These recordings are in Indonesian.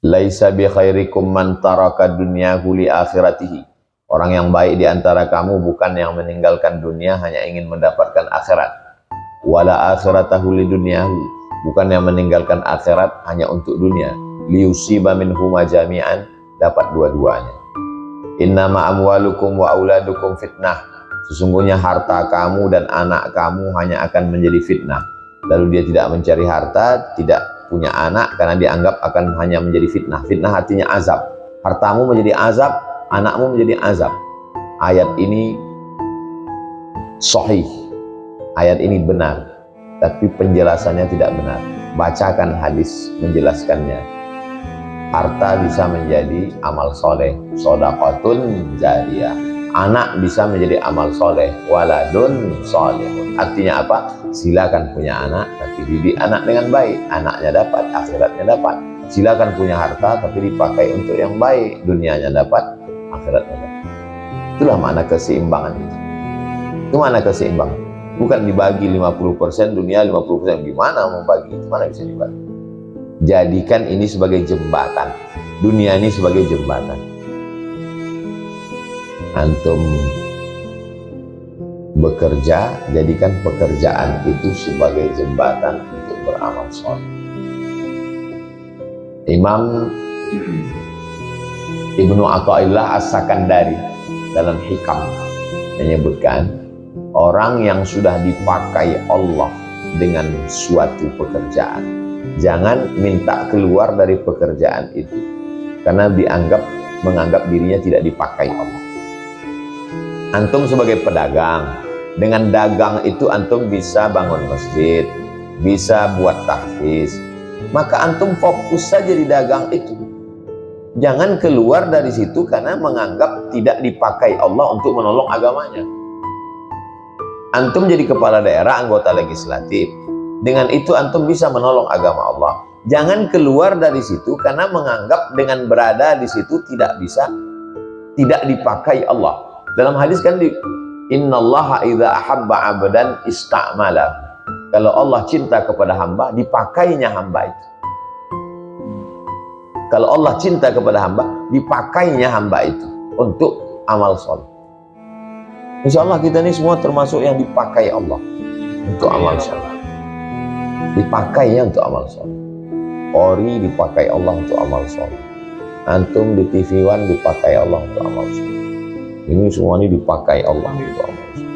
Laisa bi khairikum man taraka dunyahu li akhiratihi. Orang yang baik di antara kamu bukan yang meninggalkan dunia hanya ingin mendapatkan akhirat. Wala akhiratahu li dunyahu, bukan yang meninggalkan akhirat hanya untuk dunia. Liyusiba minhuma jami'an, dapat dua-duanya. Innama amwalukum wa auladukum fitnah. Sesungguhnya harta kamu dan anak kamu hanya akan menjadi fitnah. Lalu dia tidak mencari harta, tidak punya anak karena dianggap akan hanya menjadi fitnah. Fitnah artinya azab. Hartamu menjadi azab, anakmu menjadi azab. Ayat ini sahih. Ayat ini benar, tapi penjelasannya tidak benar. Bacakan hadis menjelaskannya. Harta bisa menjadi amal soleh, sodaqatun jariyah. Anak bisa menjadi amal soleh, waladun solehun. Artinya apa? Silakan punya anak, tapi didik anak dengan baik. Anaknya dapat, akhiratnya dapat. Silakan punya harta, tapi dipakai untuk yang baik. Dunianya dapat, akhiratnya dapat. Itulah makna keseimbangan itu. Itu makna keseimbangan. Bukan dibagi 50% dunia, 50%. Gimana mau bagi? Itu mana bisa dibagi? Jadikan ini sebagai jembatan. Dunia ini sebagai jembatan. Antum bekerja, jadikan pekerjaan itu sebagai jembatan untuk beramal soleh. Imam Ibnu Athaillah As-Sakandari dalam Hikam menyebutkan, orang yang sudah dipakai Allah dengan suatu pekerjaan, jangan minta keluar dari pekerjaan itu karena menganggap dirinya tidak dipakai Allah. Antum sebagai pedagang, dengan dagang itu antum bisa bangun masjid, bisa buat tahfiz. Maka antum fokus saja di dagang itu. Jangan keluar dari situ karena menganggap tidak dipakai Allah untuk menolong agamanya. Antum jadi kepala daerah, anggota legislatif. Dengan itu antum bisa menolong agama Allah. Jangan keluar dari situ karena menganggap dengan berada di situ tidak dipakai Allah. Dalam hadis kan innallaha idza ahabba 'abdan istamala. Kalau Allah cinta kepada hamba, dipakainya hamba itu. Kalau Allah cinta kepada hamba, dipakainya hamba itu untuk amal soleh. Insya Allah kita ini semua termasuk yang dipakai Allah untuk amal soleh. Dipakainya untuk amal soleh. Ori dipakai Allah untuk amal soleh. Antum di TV One dipakai Allah untuk amal soleh. Ini semua ini dipakai Allah untuk amal soleh.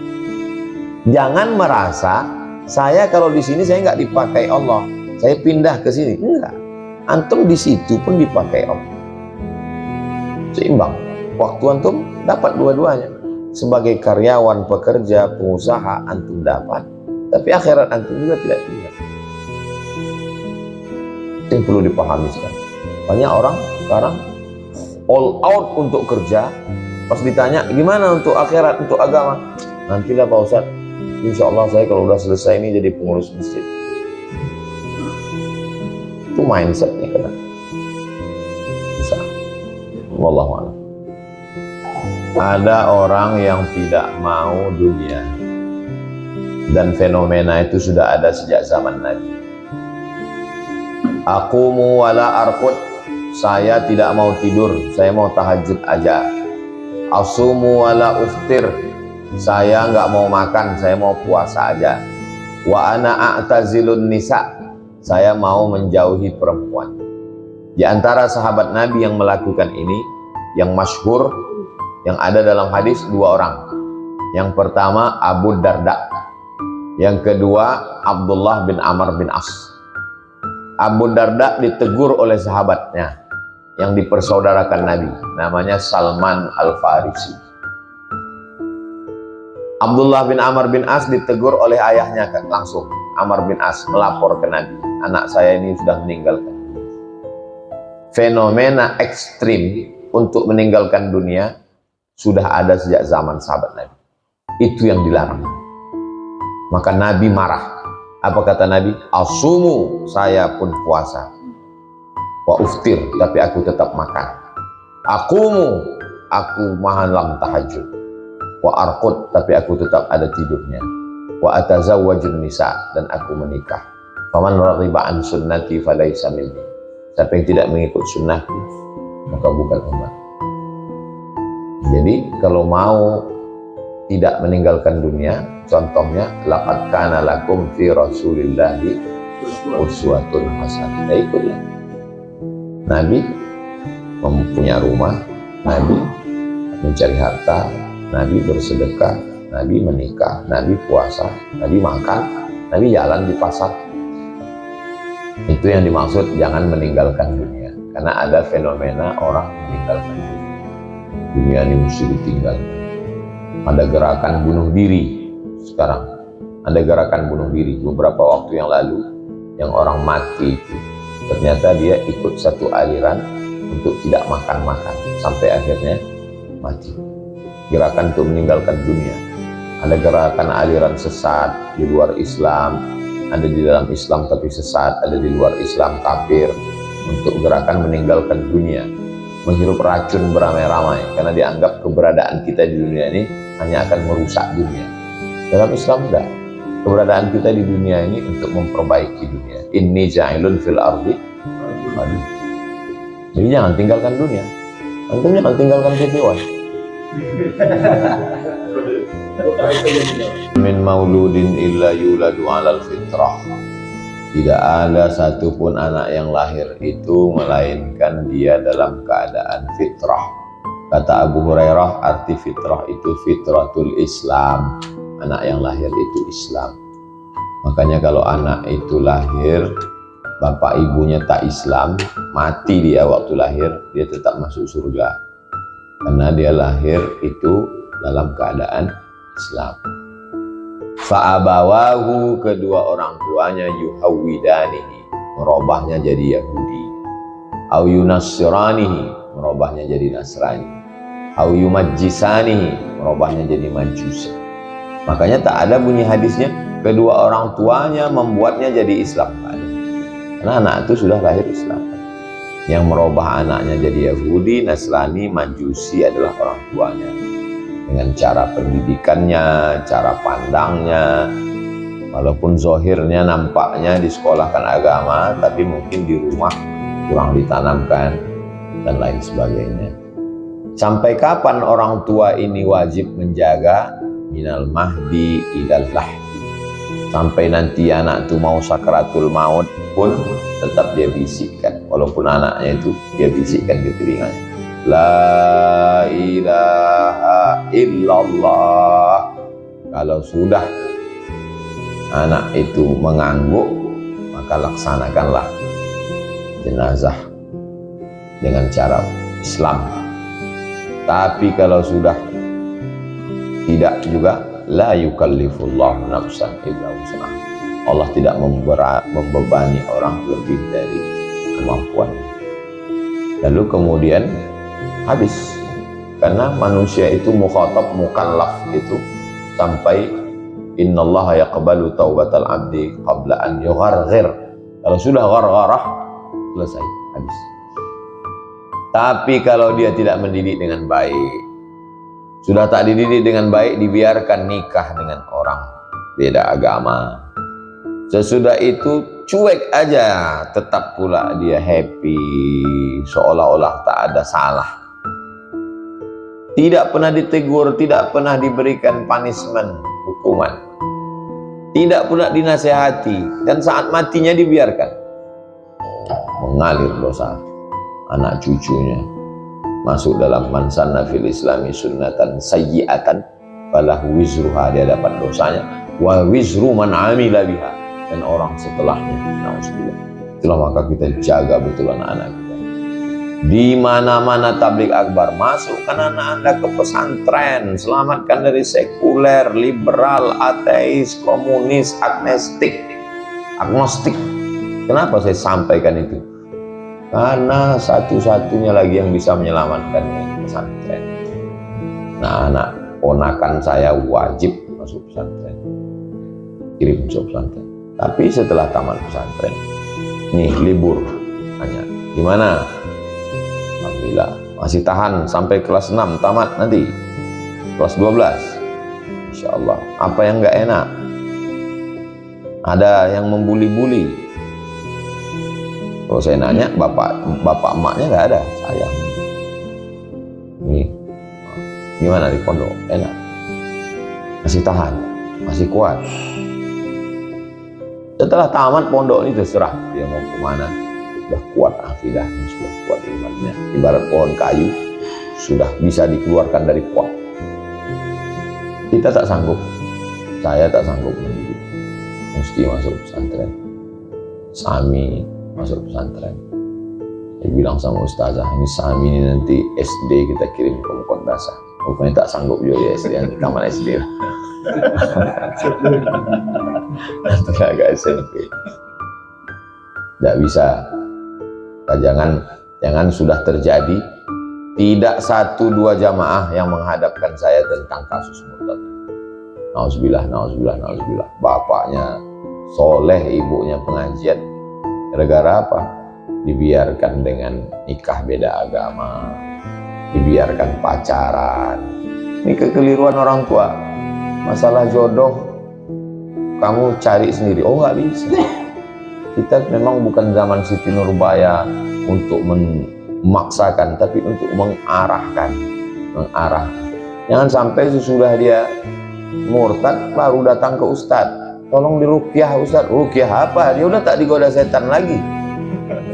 Jangan merasa saya kalau di sini saya nggak dipakai Allah, saya pindah ke sini. Enggak. Antum di situ pun dipakai Allah. Seimbang. Waktu antum dapat dua-duanya. Sebagai karyawan, pekerja, pengusaha antum dapat, tapi akhirat antum juga tidak tinggal. Itu yang perlu dipahami sekarang. Banyak orang sekarang all out untuk kerja. Pas ditanya gimana untuk akhirat, untuk agama, nantilah Pak Ustadz, insya Allah saya kalau udah selesai ini jadi pengurus masjid. Itu mindsetnya kan. Bisa. Wallahu a'lam. Ada orang yang tidak mau dunia, dan fenomena itu sudah ada sejak zaman Nabi. Aqumu wala arqud, saya tidak mau tidur, saya mau tahajud aja. Asumu wala uftir, saya nggak mau makan, saya mau puasa aja. Wa ana a'tazilun nisa, saya mau menjauhi perempuan. Di antara sahabat Nabi yang melakukan ini, yang masyhur, yang ada dalam hadis dua orang. Yang pertama Abu Darda, yang kedua Abdullah bin Amr bin As. Abu Darda ditegur oleh sahabatnya yang dipersaudarakan Nabi, namanya Salman Al-Farisi. Abdullah bin Amr bin As ditegur oleh ayahnya langsung. Amr bin As melapor ke Nabi, anak saya ini sudah meninggalkan. Fenomena ekstrim untuk meninggalkan dunia sudah ada sejak zaman sahabat Nabi. Itu yang dilarang. Maka Nabi marah. Apa kata Nabi? Asumu, saya pun puasa. Wa uftir, tapi aku tetap makan. Aqumu, aku malam tahajud. Wa arqud, tapi aku tetap ada tidurnya. Wa atazawwajun nisa, dan aku menikah. Faman raghiba an sunnati falaysa minni. Siapa yang tidak mengikut sunnahku, maka bukan umat. Jadi kalau mau tidak meninggalkan dunia, contohnya laqad kana lakum fi rasulillahi uswatun hasanah. Ikutlah. Nabi mempunyai rumah, Nabi mencari harta, Nabi bersedekah, Nabi menikah, Nabi puasa, Nabi makan, Nabi jalan di pasar. Itu yang dimaksud jangan meninggalkan dunia. Karena ada fenomena orang meninggalkan dunia. Dunia ini mesti ditinggalkan. Ada gerakan bunuh diri sekarang. Ada gerakan bunuh diri beberapa waktu yang lalu, yang orang mati itu ternyata dia ikut satu aliran untuk tidak makan-makan sampai akhirnya mati. Gerakan untuk meninggalkan dunia. Ada gerakan aliran sesat di luar Islam, ada di dalam Islam tapi sesat, ada di luar Islam kafir, untuk gerakan meninggalkan dunia, menghirup racun beramai-ramai karena dianggap keberadaan kita di dunia ini hanya akan merusak dunia. Dalam Islam tidak. Keberadaan kita di dunia ini untuk memperbaiki dunia. Inni ja'ilun fil ardi. Jadi jangan tinggalkan dunia. Antum jangan tinggalkan TV1. Min mauludin illa yuladu alal fitrah. Tidak ada satupun anak yang lahir itu melainkan dia dalam keadaan fitrah. Kata Abu Hurairah, arti fitrah itu fitratul Islam. Anak yang lahir itu Islam. Makanya kalau anak itu lahir, bapak ibunya tak Islam, mati dia waktu lahir, dia tetap masuk surga. Karena dia lahir itu dalam keadaan Islam. Fa'abawahu, kedua orang tuanya, yuhawwidanihi, merubahnya jadi Yahudi. Au yunassiranihi, merubahnya jadi Nasrani. Au yumajjisanihi, merubahnya jadi Majusi. Makanya tak ada bunyi hadisnya kedua orang tuanya membuatnya jadi Islam. Karena anak itu sudah lahir Islam. Yang merubah anaknya jadi Yahudi, Nasrani, Majusi adalah orang tuanya. Dengan cara pendidikannya, cara pandangnya, walaupun zohirnya nampaknya disekolahkan agama, tapi mungkin di rumah kurang ditanamkan dan lain sebagainya. Sampai kapan orang tua ini wajib menjaga? Minal mahdi ilal lahdi. Sampai nanti anak itu mau sakaratul maut pun tetap dia bisikkan, walaupun anaknya itu dia bisikkan di telinganya, la ilaha illallah. Kalau sudah anak itu mengangguk, maka laksanakanlah jenazah dengan cara Islam. Tapi kalau sudah tidak juga, la yukallifullahu nafsan illa wus'aha. Allah tidak membebani orang lebih dari kemampuannya. Lalu kemudian habis. Karena manusia itu mukhatab mukallaf itu sampai innallaha yaqbalu taubatal abdi qabla an yugharghir. Kalau sudah ghargharah, selesai, habis. Tapi kalau dia tidak mendidik dengan baik, sudah tak dididik dengan baik, dibiarkan nikah dengan orang beda agama, sesudah itu cuek aja, tetap pula dia happy, seolah-olah tak ada salah. Tidak pernah ditegur, tidak pernah diberikan punishment, hukuman, tidak pernah dinasehati, dan saat matinya dibiarkan mengalir dosa. Anak cucunya masuk dalam man sanna fil islami sunnatan sayyi'atan falahu wizruha, dia dapat dosanya, wa wizru man amila biha, dan orang setelahnya. Nauzubillah. Itulah maka kita jaga betul anak-anak kita. Di mana-mana tabligh akbar, masukkan anak Anda ke pesantren, selamatkan dari sekuler, liberal, ateis, komunis, agnostik. Kenapa saya sampaikan itu? Karena satu-satunya lagi yang bisa menyelamatkan pesantren. Nah, anak ponakan saya wajib masuk pesantren, kirim masuk pesantren. Tapi setelah tamat pesantren, nih libur, tanya gimana? Alhamdulillah masih tahan sampai kelas 6 tamat, nanti kelas 12 Insya Allah. Apa yang nggak enak? Ada yang membuli-buli, Kalau saya nanya, bapak emaknya nggak ada, saya. Ini gimana di pondok? Enak, masih tahan, masih kuat. Setelah tamat pondok ini terserah dia mau kemana. Sudah kuat akidahnya, sudah kuat imannya. Ibarat pohon kayu, sudah bisa dikeluarkan dari pot. Kita tak sanggup, saya tak sanggup mendidik. Mesti masuk pesantren. Sami masuk pesantren. Dia bilang sama ustazah, ini Sami ini nanti SD kita kirim ke madrasah. Rupanya tak sanggup juga ya SD, taman SD lah. Atau agak SMP. Tidak bisa. Jangan sudah terjadi. Tidak 1-2 jamaah yang menghadapkan saya tentang kasus murtad. Nauzubillah. Bapaknya soleh, ibunya pengajian. Gara-gara apa? Dibiarkan dengan nikah beda agama, dibiarkan pacaran. Ini kekeliruan orang tua. Masalah jodoh kamu cari sendiri. Oh, nggak bisa. Kita memang bukan zaman Siti Nurbaya untuk memaksakan, tapi untuk mengarahkan. Jangan sampai sesudah dia murtad baru datang ke ustadz. Tolong diruqyah ustadz. Ruqyah apa? Dia udah tak digoda setan lagi.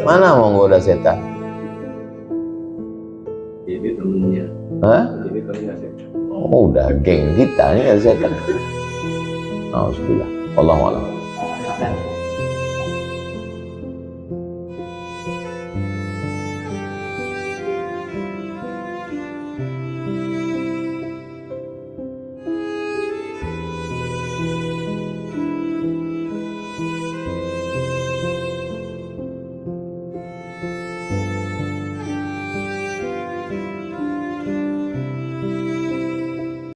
Mana mau goda setan? Ini temennya. Hah? Ini temennya setan. Oh, udah geng kita ini ya setan. Alhamdulillah. Wallahu a'lam.